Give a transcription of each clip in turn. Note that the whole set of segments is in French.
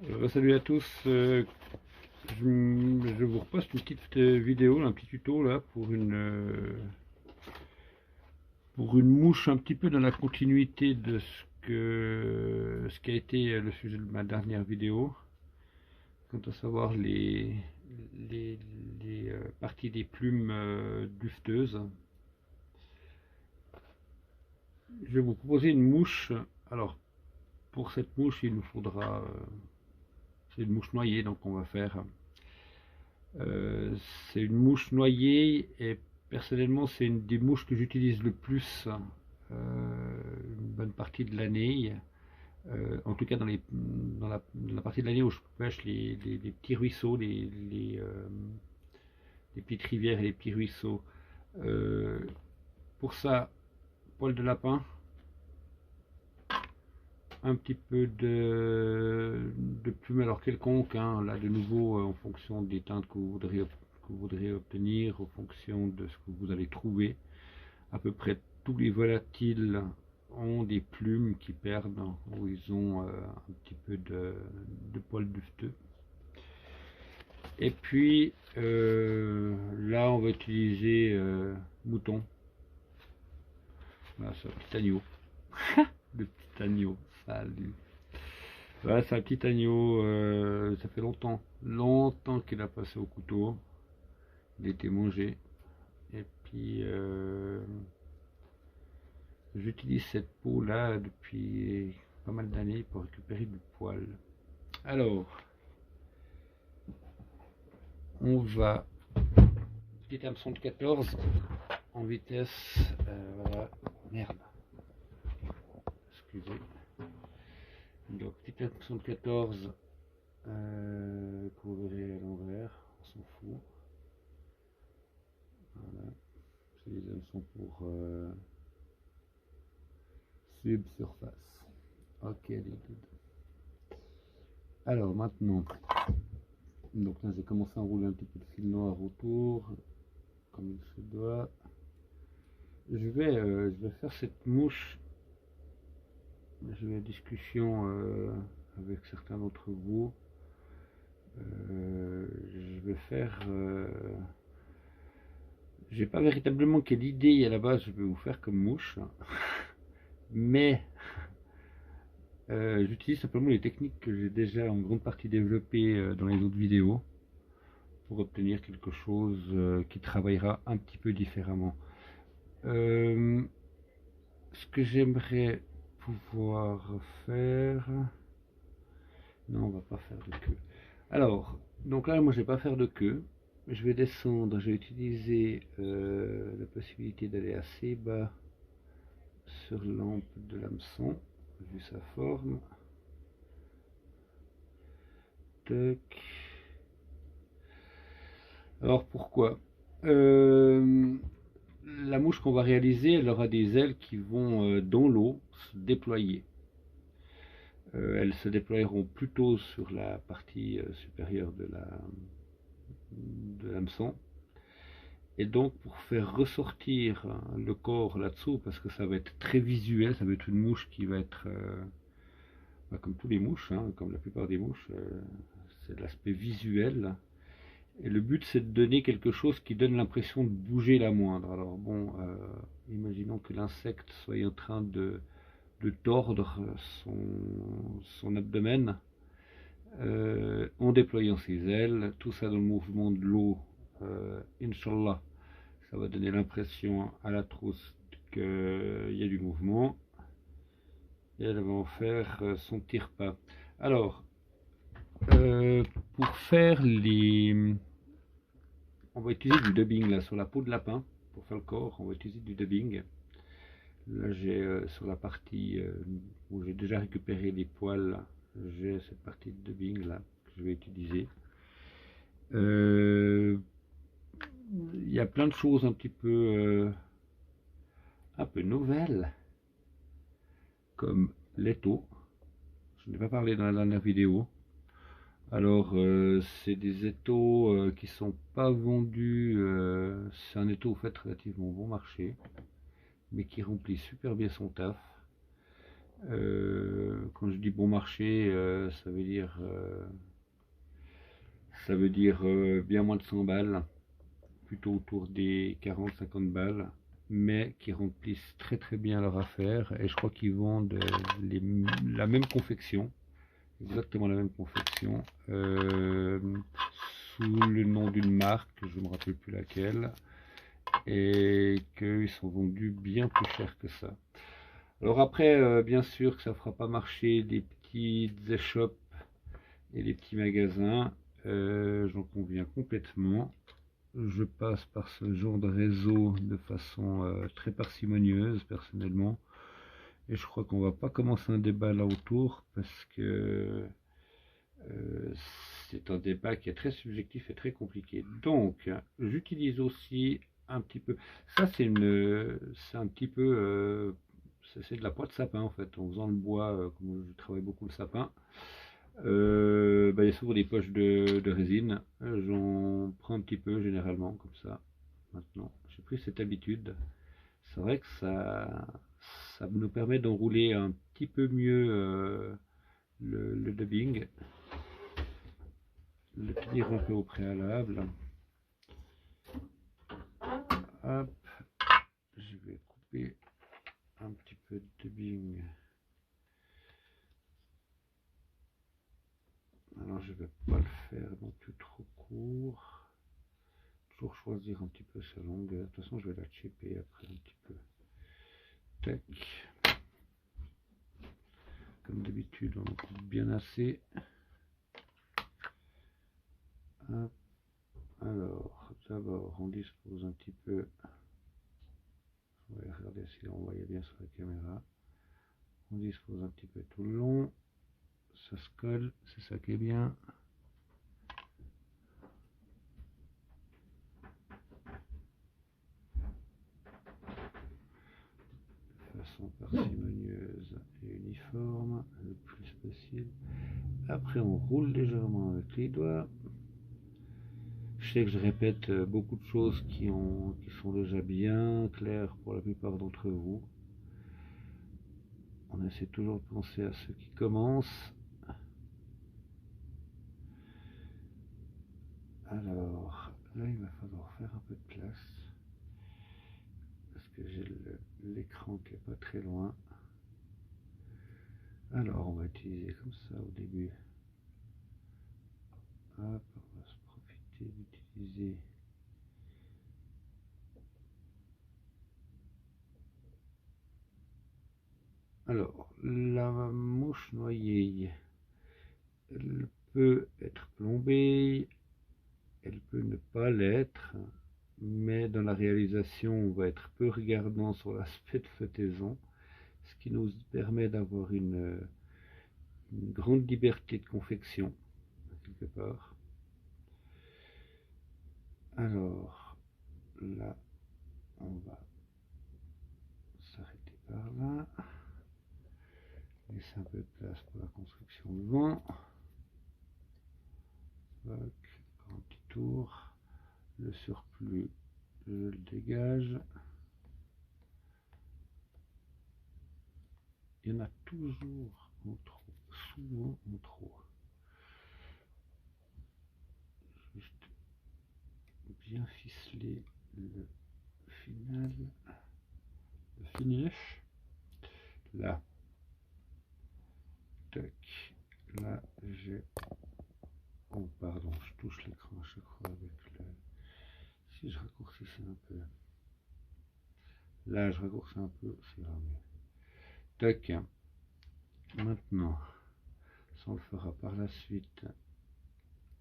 Salut à tous, je vous reposte une petite vidéo, un petit tuto là pour une mouche un petit peu dans la continuité de ce qui a été le sujet de ma dernière vidéo, quant à savoir les, les parties des plumes dufteuses. Je vais vous proposer une mouche. Alors pour cette mouche il nous faudra, c'est une mouche noyée donc on va faire. Euh, c'est une mouche noyée et personnellement c'est une des mouches que j'utilise le plus une bonne partie de l'année. En tout cas dans la partie de l'année où je pêche les petits ruisseaux, les petites rivières et les petits ruisseaux. Euh, pour ça, poil de lapin, un petit peu de plume alors quelconque, hein, là de nouveau en fonction des teintes que vous voudriez obtenir, en fonction de ce que vous allez trouver. À peu près tous les volatiles ont des plumes qui perdent, où ils ont un petit peu de poils dufteux. Et puis là on va utiliser mouton. Voilà, c'est un petit agneau. Le petit agneau, salut. Voilà, c'est un petit agneau, ça fait longtemps qu'il a passé au couteau. Il a été mangé. Et puis, j'utilise cette peau là depuis pas mal d'années pour récupérer du poil. Alors, on va. Petit hameçon de 14 en vitesse. Voilà. Merde. Excusez. Donc, petit hameçon de 14 que vous verrez à l'envers. On s'en fout. Voilà. C'est les hameçons pour subsurface. Ok, les good. Alors maintenant, donc là j'ai commencé à enrouler un petit peu de fil noir autour, comme il se doit. Je vais faire cette mouche. J'ai eu une discussion avec certains d'entre vous. Je vais faire. J'ai pas véritablement quelle idée à la base je vais vous faire comme mouche, mais j'utilise simplement les techniques que j'ai déjà en grande partie développées dans les autres vidéos pour obtenir quelque chose qui travaillera un petit peu différemment. Ce que j'aimerais pouvoir faire... Non, on va pas faire de queue. Alors, donc là, moi, je vais pas faire de queue. Je vais descendre, j'ai utilisé la possibilité d'aller assez bas sur l'ampe de l'hameçon, vu sa forme. Tac. Alors pourquoi la mouche qu'on va réaliser, elle aura des ailes qui vont dans l'eau se déployer. Elles se déploieront plutôt sur la partie supérieure de l'hameçon. Et donc pour faire ressortir le corps là-dessous, parce que ça va être très visuel, ça va être une mouche qui va être comme tous les mouches, hein, comme la plupart des mouches, c'est de l'aspect visuel. Et le but c'est de donner quelque chose qui donne l'impression de bouger la moindre. Alors bon, imaginons que l'insecte soit en train de tordre son abdomen en déployant ses ailes, tout ça dans le mouvement de l'eau. Inch'Allah, ça va donner l'impression à la trousse qu'il y a du mouvement et elle va en faire son petit repas. Alors, pour faire les... On va utiliser du dubbing là sur la peau de lapin. Pour faire le corps, on va utiliser du dubbing. Là, j'ai sur la partie où j'ai déjà récupéré les poils, j'ai cette partie de dubbing là que je vais utiliser. Il y a plein de choses un peu nouvelles, comme l'étau. Je n'ai pas parlé dans la dernière vidéo. Alors, c'est des étaux qui sont pas vendus. C'est un étau au fait relativement bon marché, mais qui remplit super bien son taf. Quand je dis bon marché, ça veut dire bien moins de 100 balles, plutôt autour des 40-50 balles, mais qui remplissent très très bien leur affaire. Et je crois qu'ils vendent la même confection, exactement la même confection, sous le nom d'une marque, je ne me rappelle plus laquelle, et qu'ils sont vendus bien plus cher que ça. Alors après, bien sûr que ça ne fera pas marcher des petites échoppes et les petits magasins, j'en conviens complètement. Je passe par ce genre de réseau de façon très parcimonieuse personnellement, et je crois qu'on va pas commencer un débat là autour parce que c'est un débat qui est très subjectif et très compliqué. Donc, j'utilise aussi un petit peu. Ça, c'est un petit peu, c'est de la poix de sapin en fait. En faisant le bois, comme je travaille beaucoup le sapin, bah, il y a souvent des poches de résine. J'en prends un petit peu généralement comme ça. Maintenant, j'ai pris cette habitude. C'est vrai que ça nous permet d'enrouler un petit peu mieux le dubbing, le tenir un peu au préalable. Hop, je vais couper un petit peu de dubbing. Alors je vais pas le faire non plus trop court. Toujours choisir un petit peu sa longueur. De toute façon, je vais la chipper après un petit peu. Tac. Comme d'habitude, on en coupe bien assez. Hop. Alors, d'abord, on dispose un petit peu. On va regarder si on voyait bien sur la caméra. On dispose un petit peu tout le long. Ça se colle, c'est ça qui est bien. De façon parcimonieuse et uniforme, le plus possible. Après, on roule légèrement avec les doigts. Je sais que je répète beaucoup de choses qui sont déjà bien claires pour la plupart d'entre vous. On essaie toujours de penser à ceux qui commencent. Alors, là, il va falloir faire un peu de place. Parce que j'ai l'écran qui est pas très loin. Alors, on va utiliser comme ça au début. Hop, on va se profiter d'utiliser alors, la mouche noyée, elle peut être plombée, elle peut ne pas l'être, mais dans la réalisation, on va être peu regardant sur l'aspect de flottaison, ce qui nous permet d'avoir une grande liberté de confection, quelque part. Alors, là, on va s'arrêter par là. Laisser un peu de place pour la construction devant. Un petit tour. Le surplus, je le dégage. Il y en a toujours en trop, souvent en trop. Juste bien ficeler le final, le finish. Là, tac, là j'ai. Oh pardon, je touche l'écran à chaque fois avec le. Si je raccourcissais un peu. Là je raccourcis un peu, c'est mieux. Tac. Maintenant, ça on le fera par la suite.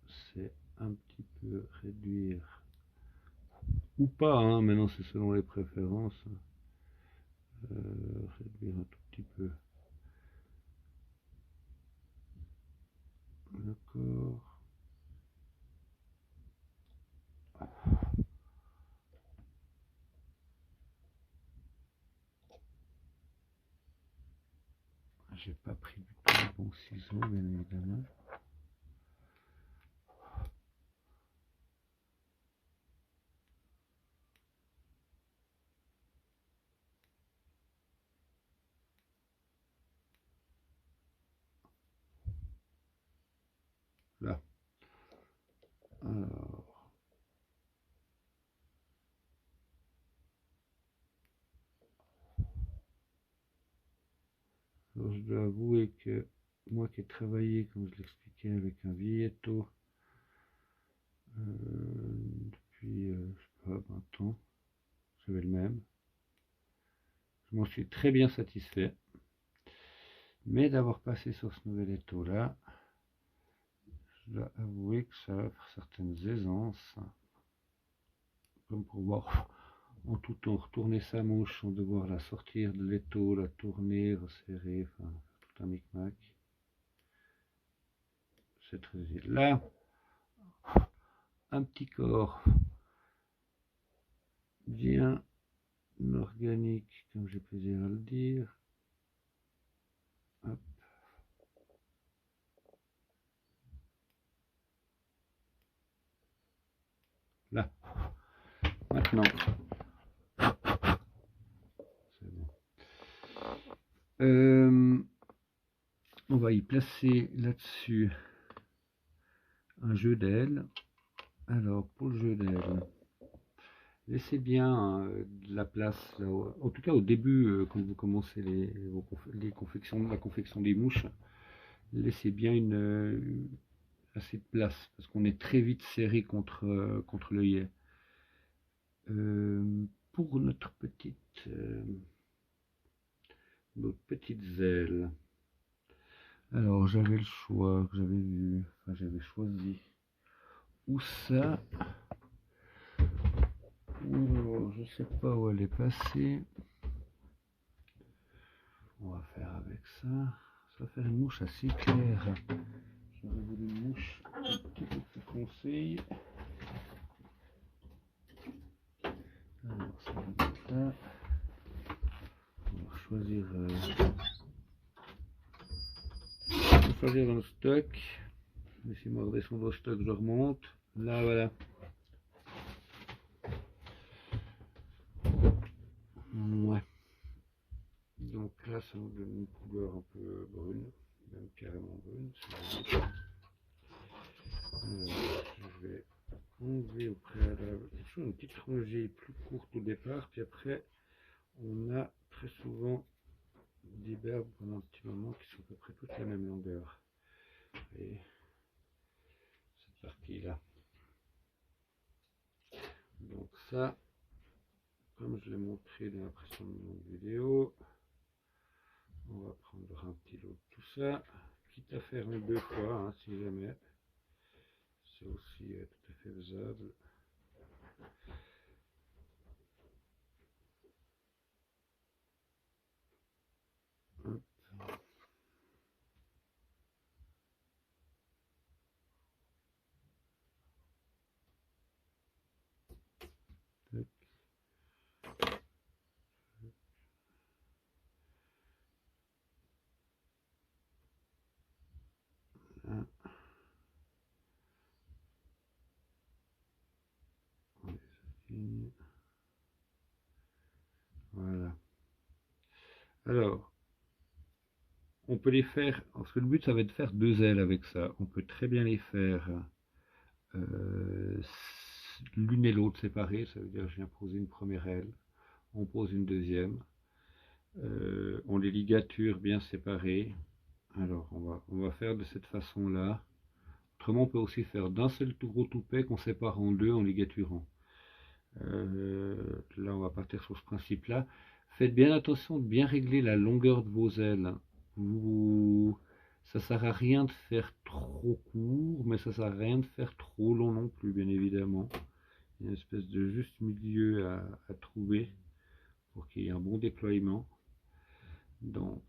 C'est un petit peu réduire ou pas, hein, maintenant c'est selon les préférences. Réduire un tout petit peu le corps. J'ai pas pris du tout le bon ciseau, bien évidemment. là. Alors, je dois avouer que moi qui ai travaillé, comme je l'expliquais, avec un vieilletto depuis, je sais pas, 20 ans, j'avais le même. Je m'en suis très bien satisfait. Mais d'avoir passé sur ce nouvel étau là, je dois avouer que ça offre certaines aisances, comme pour voir en tout temps retourner sa mouche sans devoir la sortir de l'étau, la tourner, resserrer, enfin tout un micmac. C'est très utile. Là, un petit corps bien organique, comme j'ai plaisir à le dire. Hop. Là, maintenant, c'est bon. On va y placer là-dessus un jeu d'ailes. Alors, pour le jeu d'ailes, laissez bien de la place, là, en tout cas au début, quand vous commencez la confection des mouches, laissez bien assez de place, parce qu'on est très vite serré contre l'œillet. Pour nos petites ailes, alors j'avais le choix, que j'avais vu, enfin j'avais choisi, ou ça, ou je sais pas où elle est passée. On va faire avec ça. Ça va faire une mouche assez claire. J'aurais voulu une mouche un petit peu plus foncée. Alors ça va être là. On va choisir, dans le stock. Laissez-moi redescendre au stock, je remonte. Là voilà. Ouais. Donc là ça nous donne une couleur un peu brune, même carrément brune. Je vais enlever au préalable toujours une petite rangée plus courte au départ, puis après on a très souvent des berbes pendant un petit moment qui sont à peu près toutes la même longueur. Et cette partie là. Donc ça, comme je l'ai montré dans la précédente vidéo, on va prendre un petit lot de tout ça, quitte à faire en 2 fois, hein, si jamais. C'est aussi tout à fait faisable. Hop. Voilà. Alors, on peut les faire, parce que le but ça va être de faire 2 ailes avec ça. On peut très bien les faire l'une et l'autre séparées. Ça veut dire que je viens poser une première aile, on pose une deuxième, on les ligature bien séparées. Alors on va faire de cette façon là. Autrement on peut aussi faire d'un seul gros toupet qu'on sépare en deux en ligaturant. Là on va partir sur ce principe là. Faites bien attention de bien régler la longueur de vos ailes. Ça sert à rien de faire trop court, mais ça sert à rien de faire trop long non plus, bien évidemment. Il y a une espèce de juste milieu à trouver pour qu'il y ait un bon déploiement. Donc,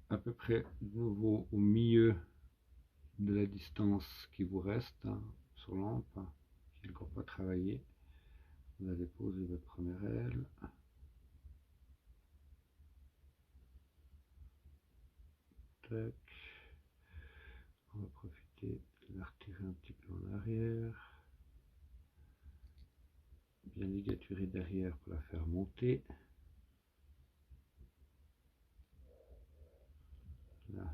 à peu près de nouveau au milieu de la distance qui vous reste, hein, sur l'ampe, hein, qui n'est encore pas travaillé. Vous allez poser votre première aile. Tac. On va profiter de la retirer un petit peu en arrière. Bien ligaturer derrière pour la faire monter. Là.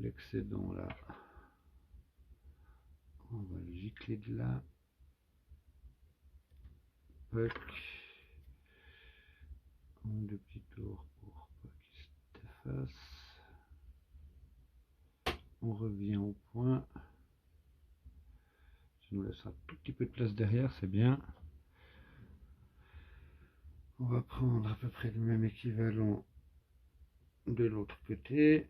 l'excédent là, on va le gicler de là. Puck. Deux petits tours pour pas qu'il s'efface. On revient au point. Ça nous laisse un tout petit peu de place derrière, c'est bien. On va prendre à peu près le même équivalent de l'autre côté.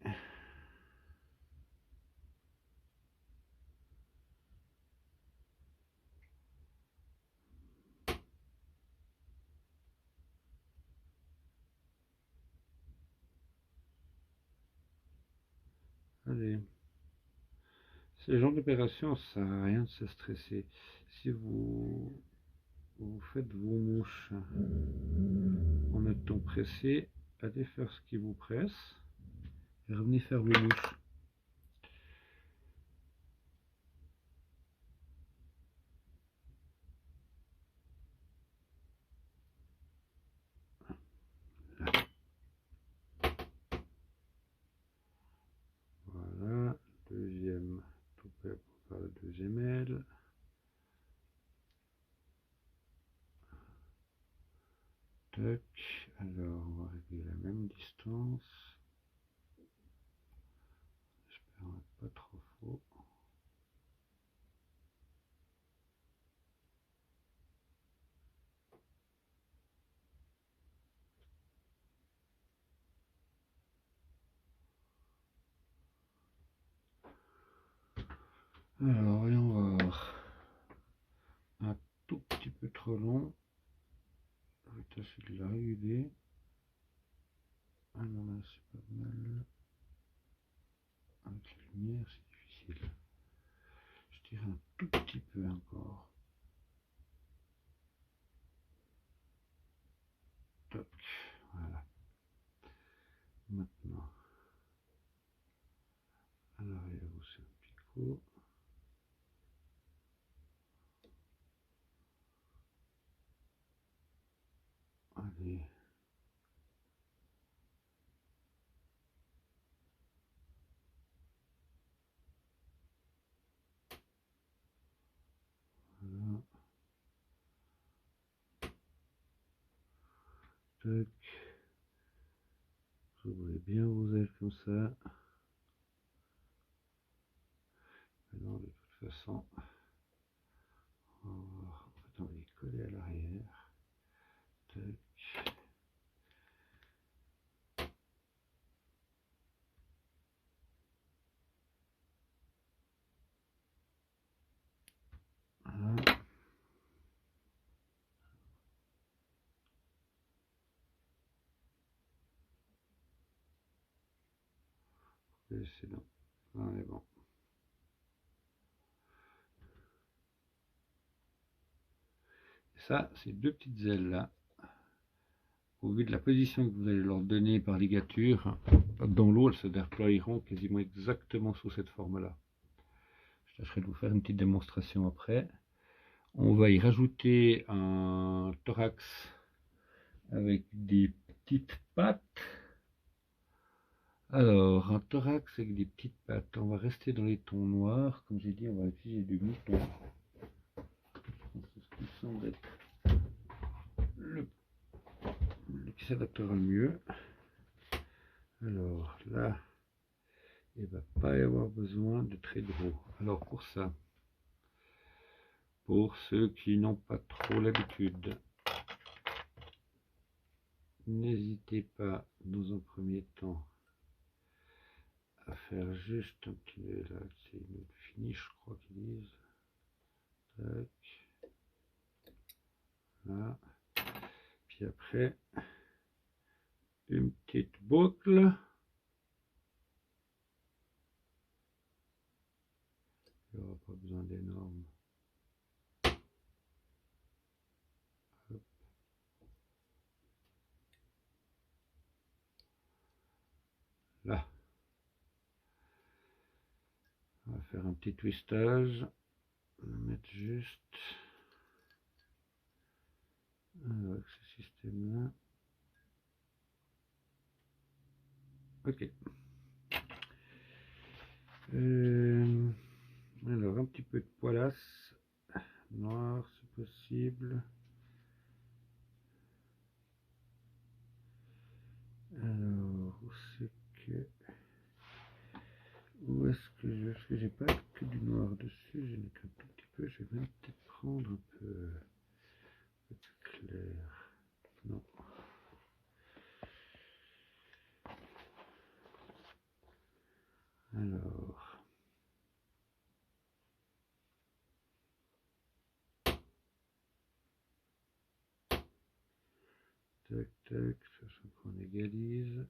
Allez. Ce genre d'opération, ça sert à rien de se stresser. Si vous faites vos mouches en étant pressé, allez faire ce qui vous presse et revenez faire vos mouches. Voilà, deuxième toupet pour faire la deuxième aile. Tac, alors on va régler la même distance. J'espère pas trop faux. Alors voyons voir. Un tout petit peu trop long. Je vais tâcher de la réguler. Ah non, là c'est pas mal. Avec la lumière c'est difficile. Je tire un tout petit peu encore. Toc, voilà. Maintenant, à l'arrière aussi un picot. Allez. Voilà. Tac. Vous voulez bien vos ailes comme ça. Maintenant, de toute façon, on va voir. En fait, on va les coller à l'arrière. Tac. Voilà. C'est bon. On est bon. Ça, ces deux petites ailes là, au vu de la position que vous allez leur donner par ligature, dans l'eau, elles se déploieront quasiment exactement sous cette forme-là. Je tâcherai de vous faire une petite démonstration après. On va y rajouter un thorax avec des petites pattes. Alors, un thorax avec des petites pattes. On va rester dans les tons noirs. Comme j'ai dit, on va utiliser du mouton. C'est ce qui semble être le qui s'adaptera le mieux. Alors là, il ne va pas y avoir besoin de très gros. Alors pour ça, pour ceux qui n'ont pas trop l'habitude, n'hésitez pas dans un premier temps à faire juste un petit, là c'est une finish je crois qu'ils disent. Tac. Là. Puis après, une petite boucle. Il n'y aura pas besoin d'énormes. Là. On va faire un petit twistage. On va mettre juste avec ce système-là. Ok. Alors, un petit peu de poilasse noir, c'est possible. Alors, où est-ce que j'ai pas que du noir dessus, je n'ai qu'un tout petit peu, je vais même peut-être prendre un peu clair. Non. Alors. Tac, tac, sachant qu'on égalise.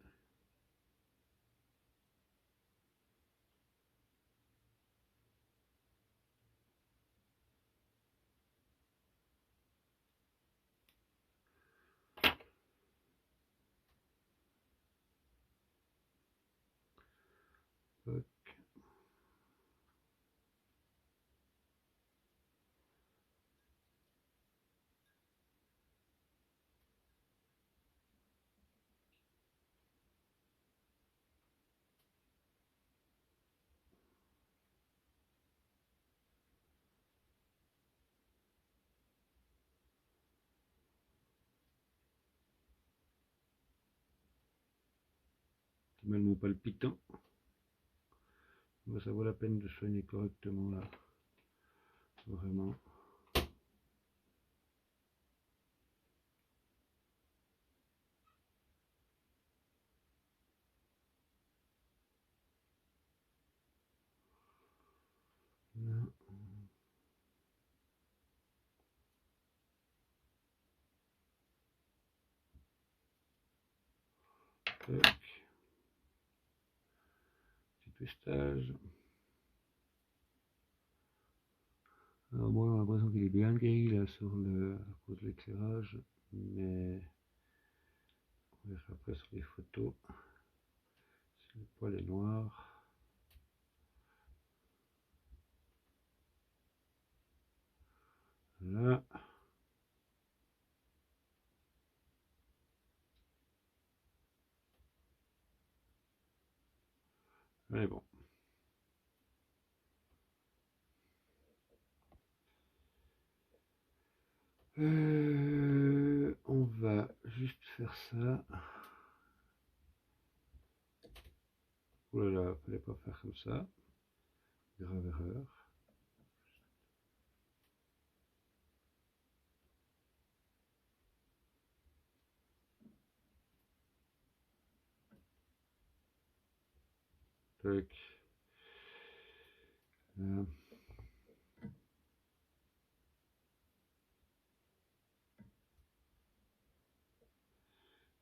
Tac. C'est mal mon palpitant. Ça vaut la peine de soigner correctement là. Vraiment. Là. Tac. Petit twistage. Alors moi j'ai l'impression qu'il est bien gris là à cause de l'éclairage, mais on verra après sur les photos. Si le poil est noir. Là. Mais bon. On va juste faire ça. Oh là là, fallait pas faire comme ça. Grave erreur. Tac.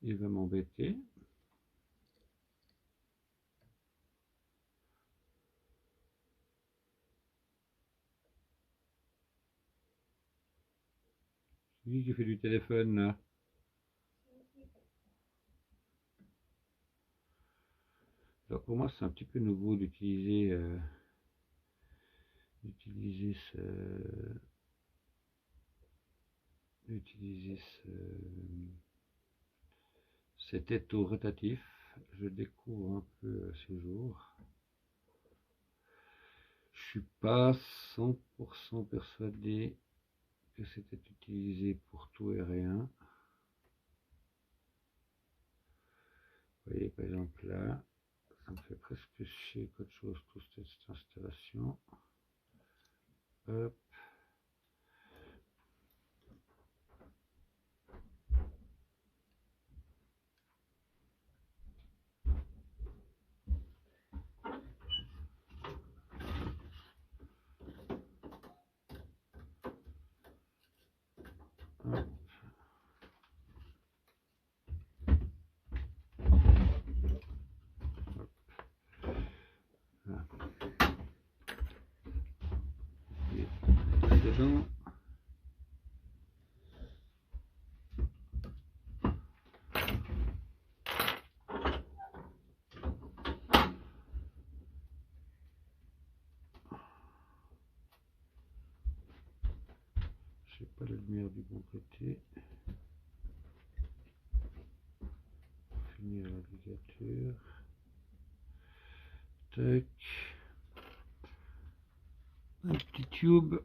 Il va m'embêter. C'est qui fait du téléphone là? Alors pour moi c'est un petit peu nouveau d'utiliser cet étau rotatif. Je découvre un peu à ce jour. Je suis pas 100% persuadé que c'était utilisé pour tout et rien. Vous voyez par exemple là, ça me fait presque chier qu'autre chose toute cette installation. Hop. Hop. Là. Et dedans. J'ai pas la lumière du bon côté. Finir la ligature. Tac. Un petit tube.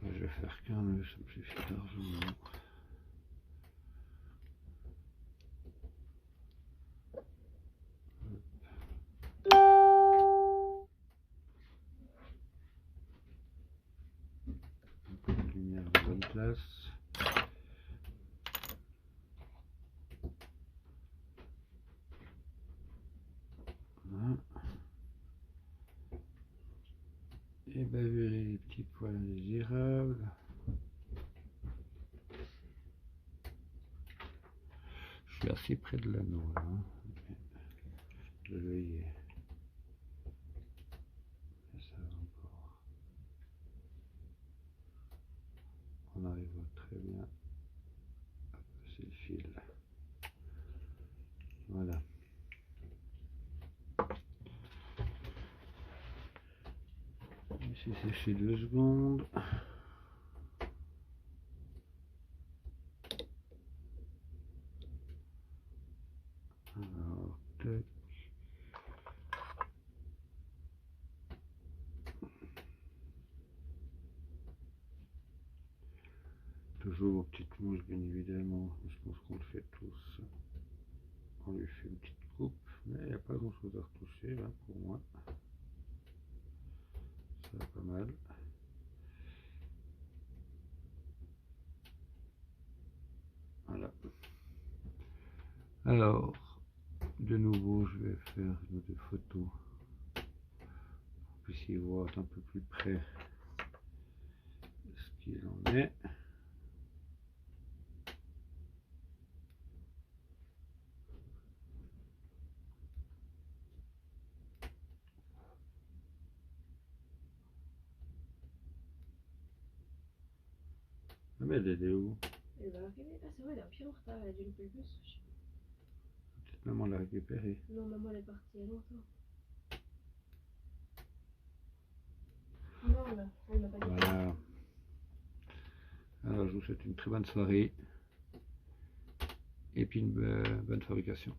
Je vais faire qu'un nœud, ça me suffit largement. Lumière à la bonne place. Voilà. Et bavurer les petits poils indésirables. Je suis assez près de l'anneau là. De l'œillet. Ça va encore. On arrive très bien à passer le fil. Voilà. Laissez sécher 2 secondes. Alors, tac. Toujours aux petites mouches, bien évidemment. Je pense qu'on le fait tous. On lui fait une petite coupe, mais il n'y a pas grand chose à retoucher là pour moi. Ça va pas mal. Voilà. Alors, de nouveau, je vais faire des photos pour que vous puissiez voir un peu plus près ce qu'il en est. Mais elle est où? Elle va arriver. Ah, c'est vrai, elle est un pied en retard, elle a dû louper le bus. Peut-être maman l'a récupérée. Non, maman, elle est partie il y a longtemps. Non, là, elle m'a pas dit. Voilà. Alors, je vous souhaite une très bonne soirée et puis une bonne fabrication.